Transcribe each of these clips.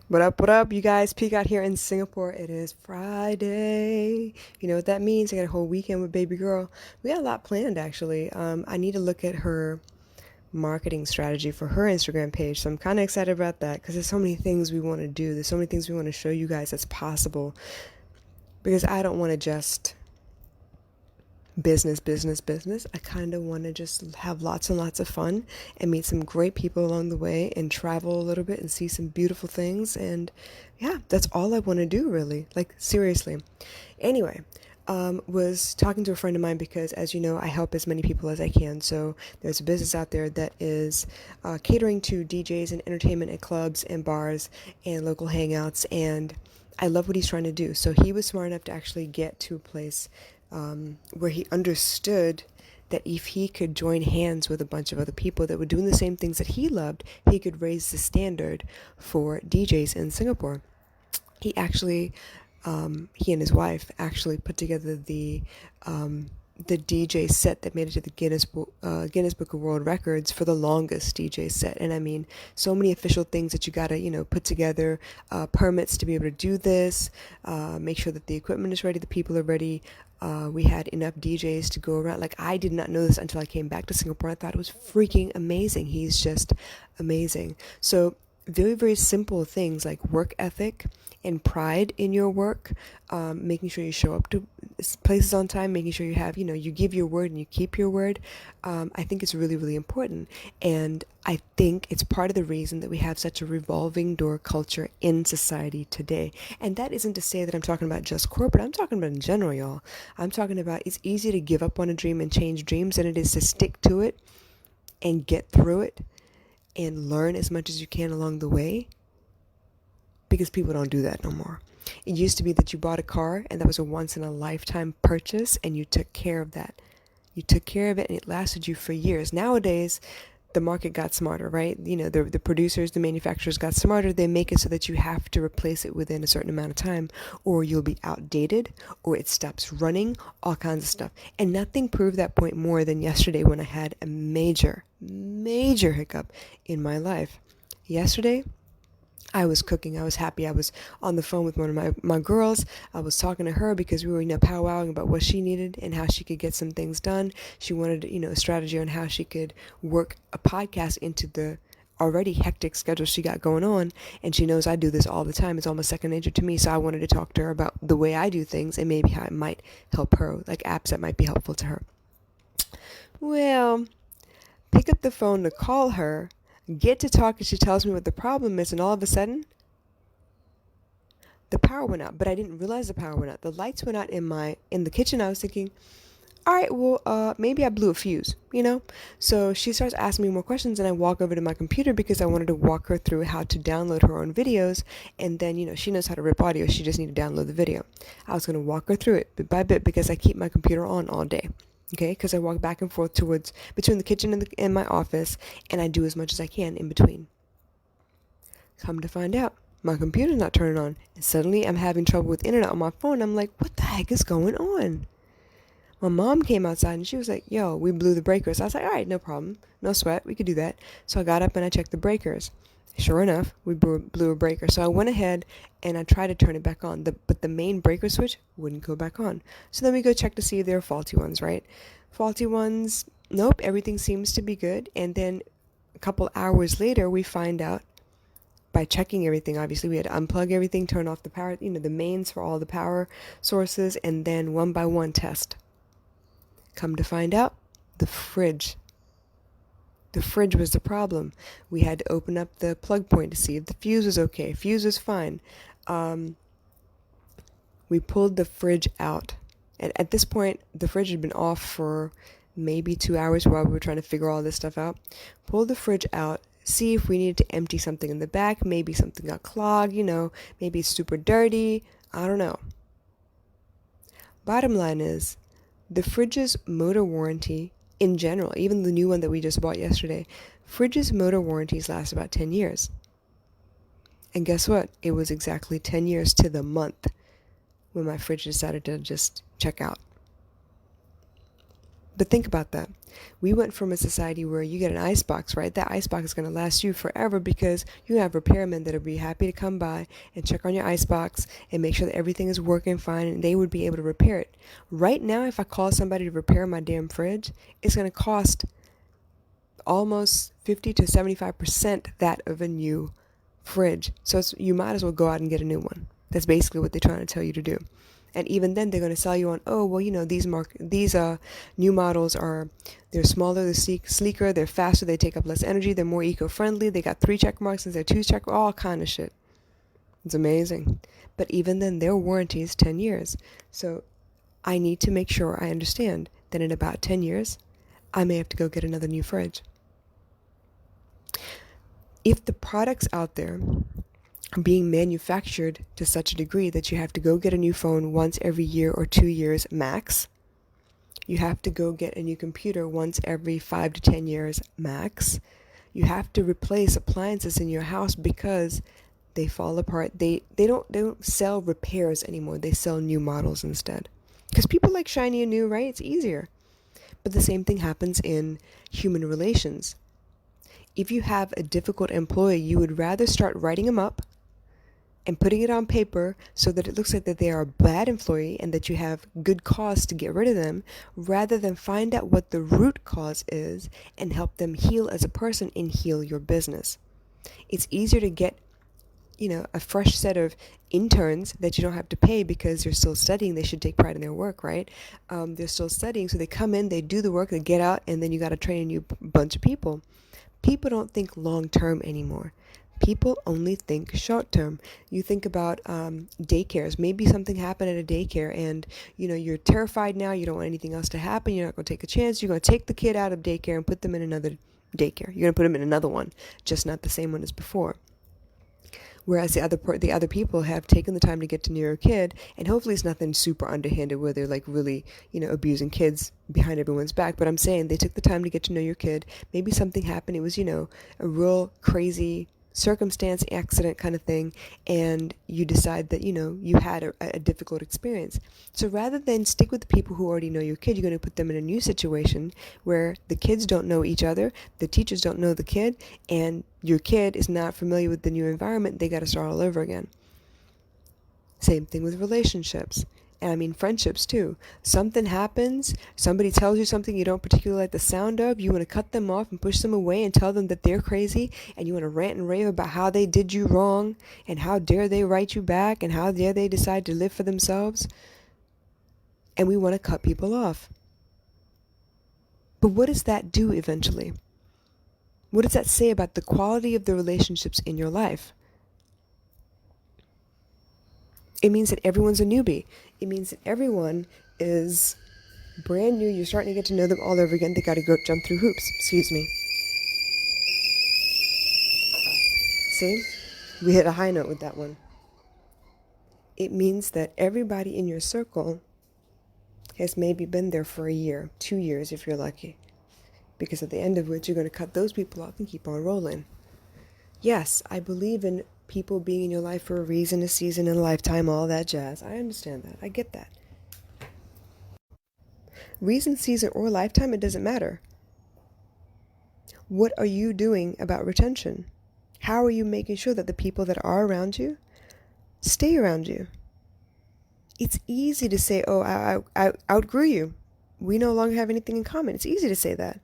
What up, you guys? Peek out here in Singapore. It is Friday. You know what that means? I got a whole weekend with baby girl. We got a lot planned, actually. I need to look at her marketing strategy for her Instagram page. So I'm kind of excited about that because there's so many things we want to do. There's so many things we want to show you guys that's possible because I don't want to just business. I kind of want to just have lots and lots of fun and meet some great people along the way and travel a little bit and see some beautiful things. And yeah, that's all I want to do, really. Like, seriously. Anyway, was talking to a friend of mine because, as you know, I help as many people as I can. So there's a business out there that is catering to DJs and entertainment at clubs and bars and local hangouts. And I love what he's trying to do. So he was smart enough to actually get to a place where he understood that if he could join hands with a bunch of other people that were doing the same things that he loved, he could raise the standard for DJs in Singapore. He actually, he and his wife actually put together the DJ set that made it to the Guinness Book of World Records for the longest DJ set. And I mean, so many official things that you gotta, put together, permits to be able to do this, make sure that the equipment is ready, the people are ready. We had enough DJs to go around. Like, I did not know this until I came back to Singapore. I thought it was freaking amazing. He's just amazing. So very, very simple things like work ethic and pride in your work, making sure you show up to places on time, making sure you have, you give your word and you keep your word. I think it's really, really important. And I think it's part of the reason that we have such a revolving door culture in society today. And that isn't to say that I'm talking about just corporate. I'm talking about in general, y'all. I'm talking about it's easier to give up on a dream and change dreams than it is to stick to it and get through it and learn as much as you can along the way, because people don't do that no more. It used to be that you bought a car and that was a once in a lifetime purchase and you took care of that. You took care of it and it lasted you for years. Nowadays, the market got smarter, right? The producers, the manufacturers got smarter. They make it so that you have to replace it within a certain amount of time, or you'll be outdated, or it stops running, all kinds of stuff. And nothing proved that point more than yesterday when I had a major, major hiccup in my life. Yesterday, I was cooking. I was happy. I was on the phone with one of my girls. I was talking to her because we were, powwowing about what she needed and how she could get some things done. She wanted, a strategy on how she could work a podcast into the already hectic schedule she got going on. And she knows I do this all the time. It's almost second nature to me. So I wanted to talk to her about the way I do things and maybe how it might help her, like apps that might be helpful to her. Well, pick up the phone to call her, get to talk, and she tells me what the problem is, and all of a sudden, the power went out. But I didn't realize the power went out. The lights went out in the kitchen. I was thinking, all right, well, maybe I blew a fuse, So she starts asking me more questions, and I walk over to my computer because I wanted to walk her through how to download her own videos, and then, she knows how to rip audio. She just needed to download the video. I was going to walk her through it bit by bit because I keep my computer on all day. Okay, because I walk back and forth towards between the kitchen and my office, and I do as much as I can in between. Come to find out, my computer's not turning on, and suddenly I'm having trouble with internet on my phone. I'm like, what the heck is going on? My mom came outside and she was like, yo, we blew the breakers. I was like, all right, no problem, no sweat, we could do that. So I got up and I checked the breakers. Sure enough, we blew a breaker. So I went ahead and I tried to turn it back on, but the main breaker switch wouldn't go back on. So then we go check to see if there are faulty ones, right? Faulty ones, nope, everything seems to be good. And then a couple hours later, we find out by checking everything. Obviously, we had to unplug everything, turn off the power, the mains for all the power sources, and then one by one test. Come to find out, the fridge. The fridge was the problem. We had to open up the plug point to see if the fuse was okay. Fuse was fine. We pulled the fridge out. And at this point, the fridge had been off for maybe 2 hours while we were trying to figure all this stuff out. Pulled the fridge out, see if we needed to empty something in the back. Maybe something got clogged, maybe it's super dirty. I don't know. Bottom line is, the fridge's motor warranty in general, even the new one that we just bought yesterday, fridge's motor warranties last about 10 years. And guess what? It was exactly 10 years to the month when my fridge decided to just check out. But think about that. We went from a society where you get an ice box, right? That ice box is going to last you forever because you have repairmen that'll be happy to come by and check on your ice box and make sure that everything is working fine and they would be able to repair it. Right now, if I call somebody to repair my damn fridge, it's going to cost almost 50 to 75% that of a new fridge. So you might as well go out and get a new one. That's basically what they're trying to tell you to do. And even then, they're going to sell you on, oh, well, these new models they're smaller, they're sleeker, they're faster, they take up less energy, they're more eco-friendly, they got 3 check marks instead of 2 check, all kind of shit. It's amazing. But even then, their warranty is 10 years. So I need to make sure I understand that in about 10 years, I may have to go get another new fridge. If the products out there are being manufactured to such a degree that you have to go get a new phone once every year or 2 years max, you have to go get a new computer once every 5 to 10 years max, you have to replace appliances in your house because they fall apart. They don't sell repairs anymore. They sell new models instead. Because people like shiny and new, right? It's easier. But the same thing happens in human relations. If you have a difficult employee, you would rather start writing them up and putting it on paper so that it looks like that they are a bad employee and that you have good cause to get rid of them, rather than find out what the root cause is and help them heal as a person and heal your business. It's easier to get, a fresh set of interns that you don't have to pay because they're still studying. They should take pride in their work, right? They're still studying, so they come in, they do the work, they get out, and then you got to train a new bunch of people. People don't think long term anymore. People only think short term. You think about daycares. Maybe something happened at a daycare and you're terrified now. You don't want anything else to happen. You're not going to take a chance. You're going to take the kid out of daycare and put them in another daycare. You're going to put them in another one, just not the same one as before. Whereas the other people have taken the time to get to know your kid, and hopefully it's nothing super underhanded where they're like really, abusing kids behind everyone's back. But I'm saying they took the time to get to know your kid. Maybe something happened. It was, a real crazy circumstance, accident kind of thing, and you decide that, you had a difficult experience. So rather than stick with the people who already know your kid, you're going to put them in a new situation where the kids don't know each other, the teachers don't know the kid, and your kid is not familiar with the new environment. They got to start all over again. Same thing with relationships. And I mean friendships too. Something happens, somebody tells you something you don't particularly like the sound of, you want to cut them off and push them away and tell them that they're crazy, and you want to rant and rave about how they did you wrong and how dare they write you back and how dare they decide to live for themselves. And we want to cut people off. But what does that do eventually? What does that say about the quality of the relationships in your life? It means that everyone's a newbie. It means that everyone is brand new. You're starting to get to know them all over again. They got to go jump through hoops. Excuse me. See? We hit a high note with that one. It means that everybody in your circle has maybe been there for a year, 2 years if you're lucky. Because at the end of which, you're going to cut those people off and keep on rolling. Yes, I believe in people being in your life for a reason, a season, and a lifetime, all that jazz. I understand that. I get that. Reason, season, or lifetime, it doesn't matter. What are you doing about retention? How are you making sure that the people that are around you stay around you? It's easy to say, oh, I outgrew you. We no longer have anything in common. It's easy to say that.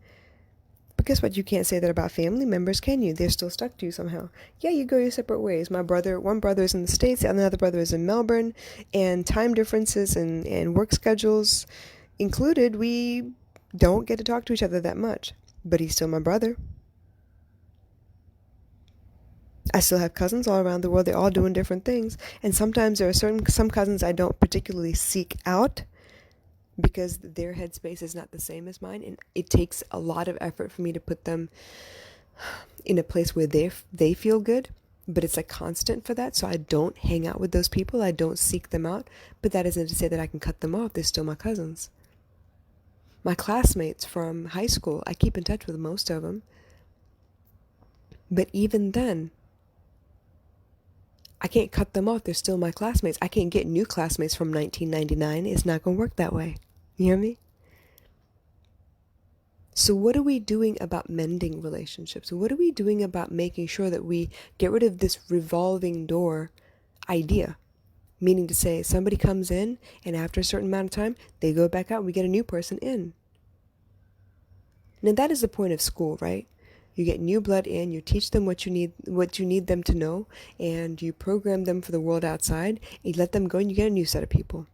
But guess what? You can't say that about family members, can you? They're still stuck to you somehow. Yeah, you go your separate ways. One brother is in the States, another brother is in Melbourne, and time differences and work schedules included, we don't get to talk to each other that much. But he's still my brother. I still have cousins all around the world. They're all doing different things. And sometimes there are some cousins I don't particularly seek out because their headspace is not the same as mine, and it takes a lot of effort for me to put them in a place where they feel good, but it's a constant for that, so I don't hang out with those people. I don't seek them out, but that isn't to say that I can cut them off. They're still my cousins. My classmates from high school, I keep in touch with most of them, but even then, I can't cut them off. They're still my classmates. I can't get new classmates from 1999. It's not going to work that way. You hear me? So, what are we doing about mending relationships? What are we doing about making sure that we get rid of this revolving door idea? Meaning to say, somebody comes in, and after a certain amount of time, they go back out, we get a new person in. Now, that is the point of school, right? You get new blood in, you teach them what you need them to know, and you program them for the world outside, and you let them go, and you get a new set of people.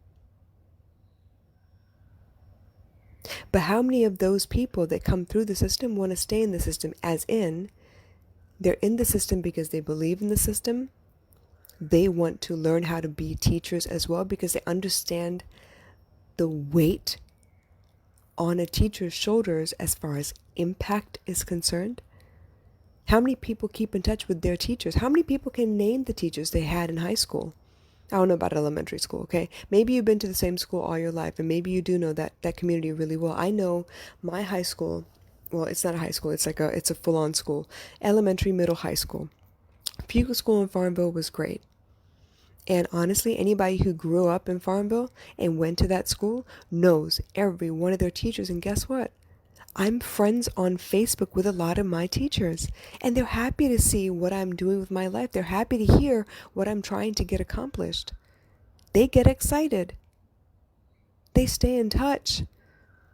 But how many of those people that come through the system want to stay in the system, as in, they're in the system because they believe in the system. They want to learn how to be teachers as well because they understand the weight on a teacher's shoulders as far as impact is concerned. How many people keep in touch with their teachers? How many people can name the teachers they had in high school? I don't know about elementary school, okay? Maybe you've been to the same school all your life, and maybe you do know that community really well. I know my high school, well, it's not a high school, it's a full-on school. Elementary, middle, high school. Pupil school in Farmville was great. And honestly, anybody who grew up in Farmville and went to that school knows every one of their teachers. And guess what? I'm friends on Facebook with a lot of my teachers, and they're happy to see what I'm doing with my life. They're happy to hear what I'm trying to get accomplished. They get excited. They stay in touch.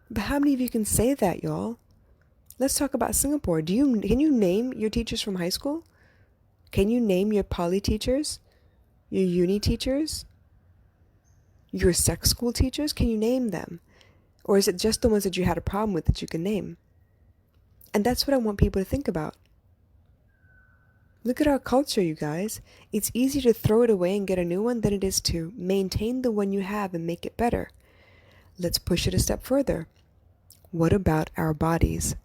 But how many of you can say that, y'all? Let's talk about Singapore. Can you name your teachers from high school? Can you name your poly teachers? Your uni teachers? Your sex school teachers? Can you name them? Or is it just the ones that you had a problem with that you can name? And that's what I want people to think about. Look at our culture, you guys. It's easier to throw it away and get a new one than it is to maintain the one you have and make it better. Let's push it a step further. What about our bodies?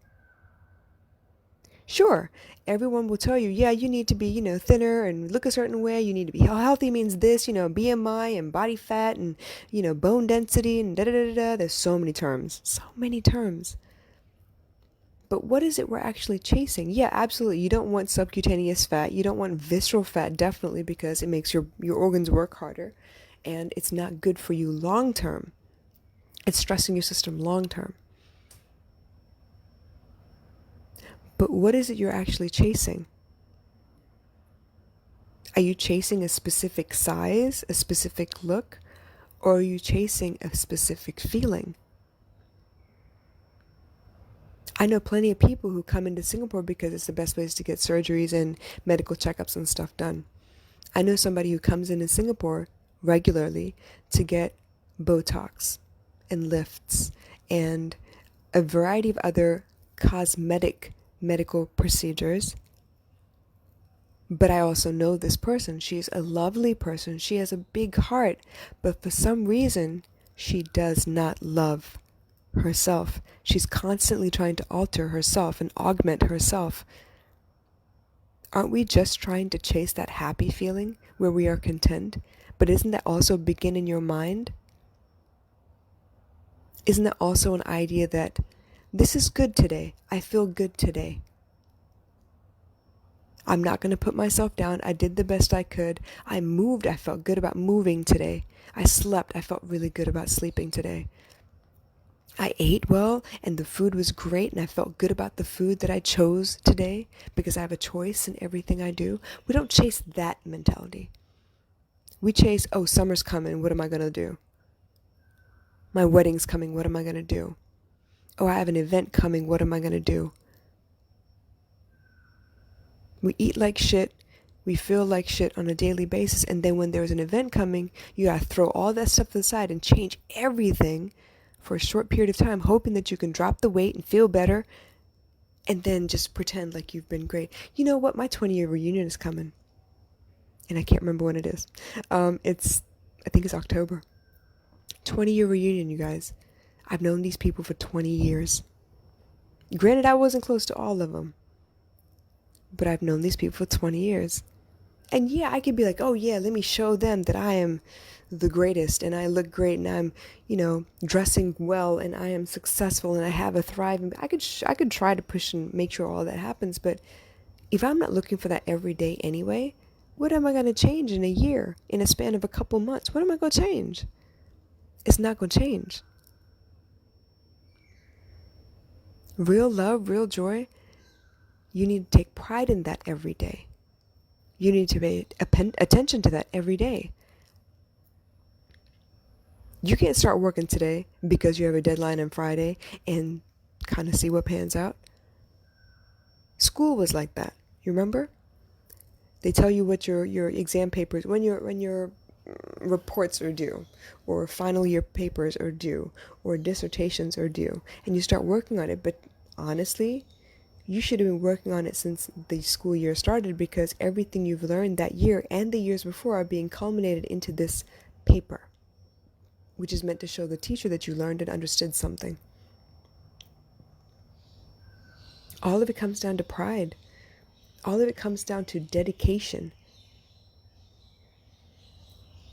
Sure, everyone will tell you, yeah, you need to be, thinner and look a certain way. You need to be healthy means this, BMI and body fat and, bone density and da-da-da-da-da. There's so many terms. So many terms. But what is it we're actually chasing? Yeah, absolutely. You don't want subcutaneous fat. You don't want visceral fat, definitely, because it makes your organs work harder. And it's not good for you long term. It's stressing your system long term. But what is it you're actually chasing? Are you chasing a specific size, a specific look, or are you chasing a specific feeling? I know plenty of people who come into Singapore because it's the best place to get surgeries and medical checkups and stuff done. I know somebody who comes in Singapore regularly to get Botox and lifts and a variety of other cosmetic medical procedures. But I also know this person. She's a lovely person. She has a big heart. But for some reason, she does not love herself. She's constantly trying to alter herself and augment herself. Aren't we just trying to chase that happy feeling where we are content? But isn't that also begin in your mind? Isn't that also an idea that this is good today? I feel good today. I'm not going to put myself down. I did the best I could. I moved. I felt good about moving today. I slept. I felt really good about sleeping today. I ate well and the food was great and I felt good about the food that I chose today because I have a choice in everything I do. We don't chase that mentality. We chase, oh, summer's coming. What am I going to do? My wedding's coming. What am I going to do? Oh, I have an event coming. What am I going to do? We eat like shit. We feel like shit on a daily basis. And then when there's an event coming, you gotta throw all that stuff to the side and change everything for a short period of time, hoping that you can drop the weight and feel better. And then just pretend like you've been great. You know what? My 20-year reunion is coming. And I can't remember when it is. I think it's October. 20-year reunion, you guys. I've known these people for 20 years. Granted, I wasn't close to all of them. But I've known these people for 20 years. And yeah, I could be like, oh yeah, let me show them that I am the greatest and I look great and I'm, dressing well and I am successful and I have a thriving. I could try to push and make sure all that happens. But if I'm not looking for that every day anyway, what am I going to change in a year, in a span of a couple months? What am I going to change? It's not going to change. Real love, real joy, you need to take pride in that every day. You need to pay attention to that every day. You can't start working today because you have a deadline on Friday and kind of see what pans out. School was like that. You remember? They tell you what your exam papers, when your reports are due, or final year papers are due, or dissertations are due, and you start working on it. But honestly, you should have been working on it since the school year started, because everything you've learned that year and the years before are being culminated into this paper, which is meant to show the teacher that you learned and understood something. All of it comes down to pride. All of it comes down to dedication.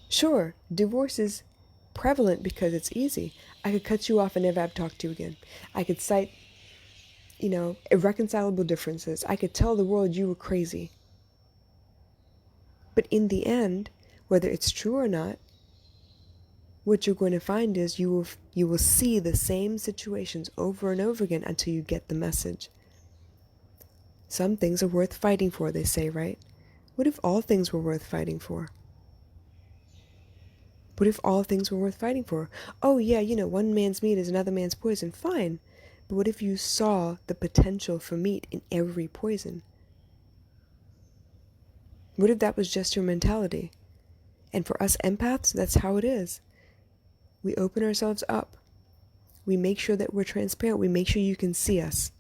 Sure, divorce is prevalent because it's easy. I could cut you off and never have to talk to you again. I could cite, irreconcilable differences. I could tell the world you were crazy. But in the end, whether it's true or not, what you're going to find is you will see the same situations over and over again until you get the message. Some things are worth fighting for, they say, right? What if all things were worth fighting for? What if all things were worth fighting for? Oh yeah, one man's meat is another man's poison. Fine. But what if you saw the potential for meat in every poison? What if that was just your mentality? And for us empaths, that's how it is. We open ourselves up. We make sure that we're transparent. We make sure you can see us.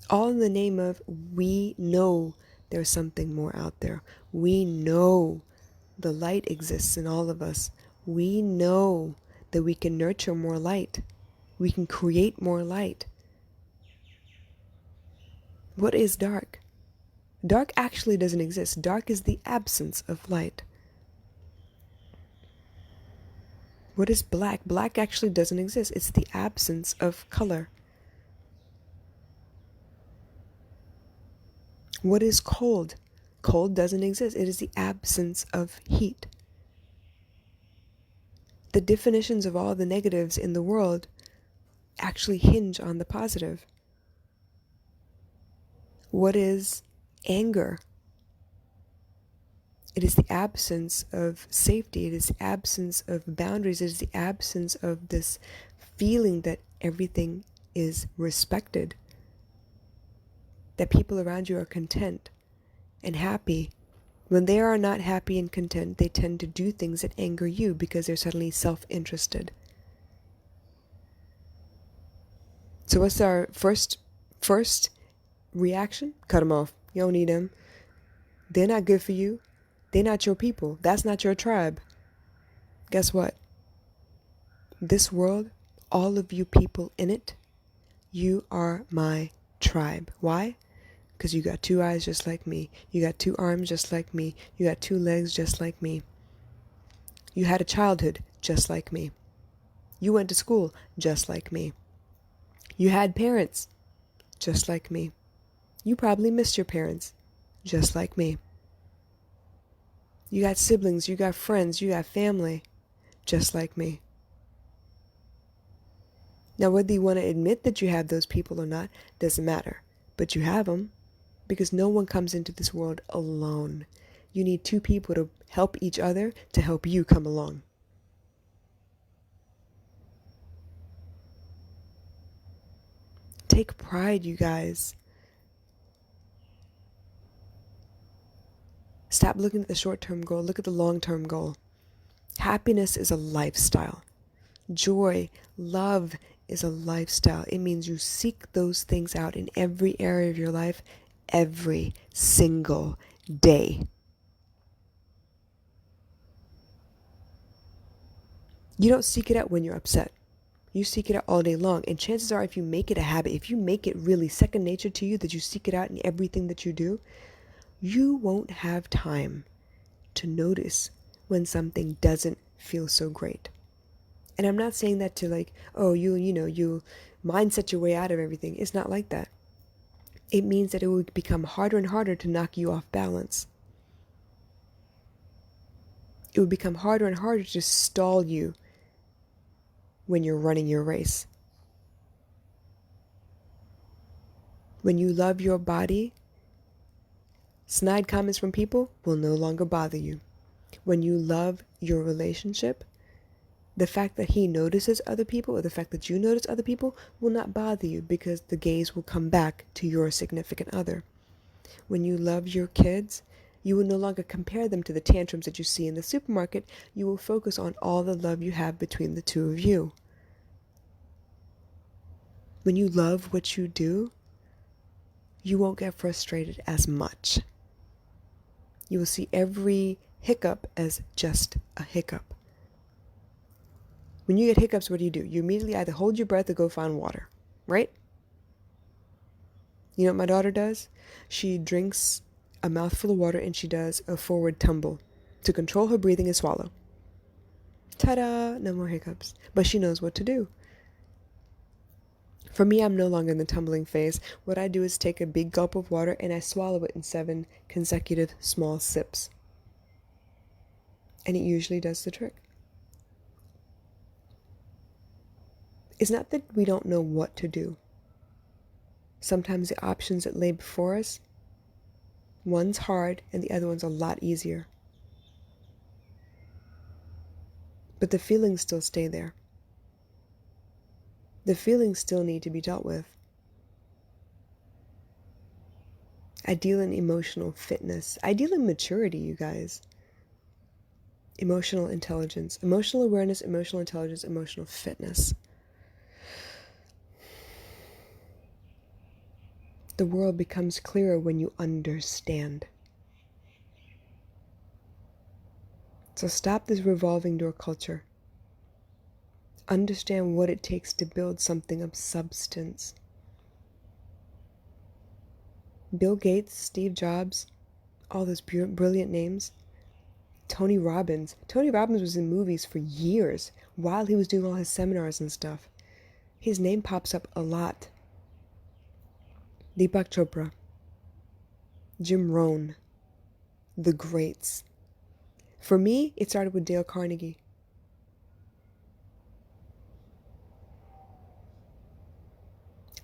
All in the name of, we know there's something more out there. We know the light exists in all of us. We know that we can nurture more light. We can create more light. What is dark? Dark actually doesn't exist. Dark is the absence of light. What is black? Black actually doesn't exist. It's the absence of color. What is cold? Cold doesn't exist. It is the absence of heat. The definitions of all the negatives in the world actually hinge on the positive. What is anger? It is the absence of safety. It is the absence of boundaries. It is the absence of this feeling that everything is respected, that people around you are content and happy. When they are not happy and content, they tend to do things that anger you because they're suddenly self-interested. So what's our first reaction? Cut them off. You don't need them. They're not good for you. They're not your people. That's not your tribe. Guess what? This world, all of you people in it, you are my tribe. Why? Because you got two eyes just like me. You got two arms just like me. You got two legs just like me. You had a childhood just like me. You went to school just like me. You had parents just like me. You probably missed your parents just like me. You got siblings, you got friends, you got family just like me. Now, whether you want to admit that you have those people or not doesn't matter, but you have them. Because no one comes into this world alone. You need two people to help each other to help you come along. Take pride, you guys. Stop looking at the short-term goal. Look at the long-term goal. Happiness is a lifestyle. Joy, love is a lifestyle. It means you seek those things out in every area of your life every single day. You don't seek it out when you're upset. You seek it out all day long. And chances are, if you make it a habit, if you make it really second nature to you that you seek it out in everything that you do, you won't have time to notice when something doesn't feel so great. And I'm not saying that to you mindset your way out of everything. It's not like that. It means that it will become harder and harder to knock you off balance. It will become harder and harder to stall you when you're running your race. When you love your body, snide comments from people will no longer bother you. When you love your relationship, the fact that he notices other people or the fact that you notice other people will not bother you because the gaze will come back to your significant other. When you love your kids, you will no longer compare them to the tantrums that you see in the supermarket. You will focus on all the love you have between the two of you. When you love what you do, you won't get frustrated as much. You will see every hiccup as just a hiccup. When you get hiccups, what do? You immediately either hold your breath or go find water, right? You know what my daughter does? She drinks a mouthful of water and she does a forward tumble to control her breathing and swallow. Ta-da! No more hiccups. But she knows what to do. For me, I'm no longer in the tumbling phase. What I do is take a big gulp of water and I swallow it in 7 consecutive small sips. And it usually does the trick. It's not that we don't know what to do. Sometimes the options that lay before us, one's hard and the other one's a lot easier. But the feelings still stay there. The feelings still need to be dealt with. I deal in emotional fitness. I deal in maturity, you guys. Emotional intelligence, emotional awareness, emotional intelligence, emotional fitness. The world becomes clearer when you understand. So stop this revolving door culture. Understand what it takes to build something of substance. Bill Gates, Steve Jobs, all those brilliant names. Tony Robbins. Tony Robbins was in movies for years while he was doing all his seminars and stuff. His name pops up a lot. Deepak Chopra, Jim Rohn, the greats. For me, it started with Dale Carnegie.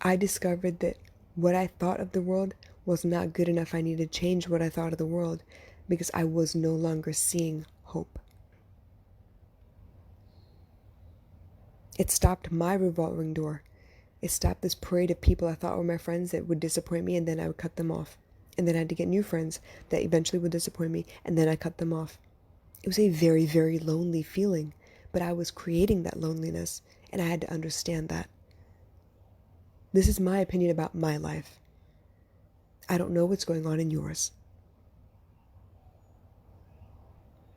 I discovered that what I thought of the world was not good enough. I needed to change what I thought of the world because I was no longer seeing hope. It stopped my revolving door. It stopped this parade of people I thought were my friends that would disappoint me and then I would cut them off. And then I had to get new friends that eventually would disappoint me and then I cut them off. It was a very, very lonely feeling, but I was creating that loneliness and I had to understand that. This is my opinion about my life. I don't know what's going on in yours.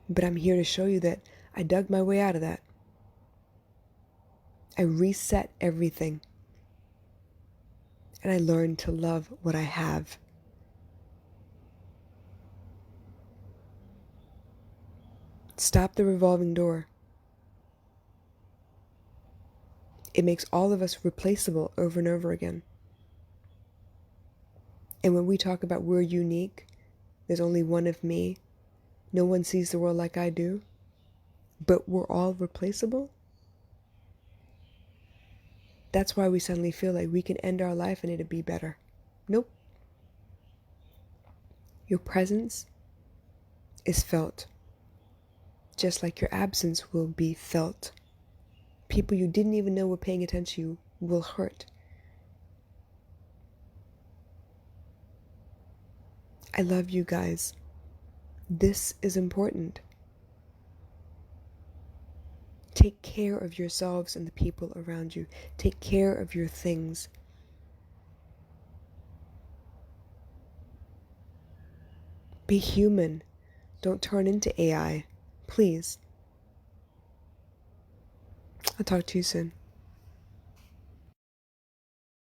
But I'm here to show you that I dug my way out of that. I reset everything. And I learned to love what I have. Stop the revolving door. It makes all of us replaceable over and over again. And when we talk about we're unique, there's only one of me, no one sees the world like I do, but we're all replaceable. That's why we suddenly feel like we can end our life and it'll be better. Nope. Your presence is felt, just like your absence will be felt. People you didn't even know were paying attention to you will hurt. I love you guys. This is important. Take care of yourselves and the people around you. Take care of your things. Be human. Don't turn into AI. Please. I'll talk to you soon.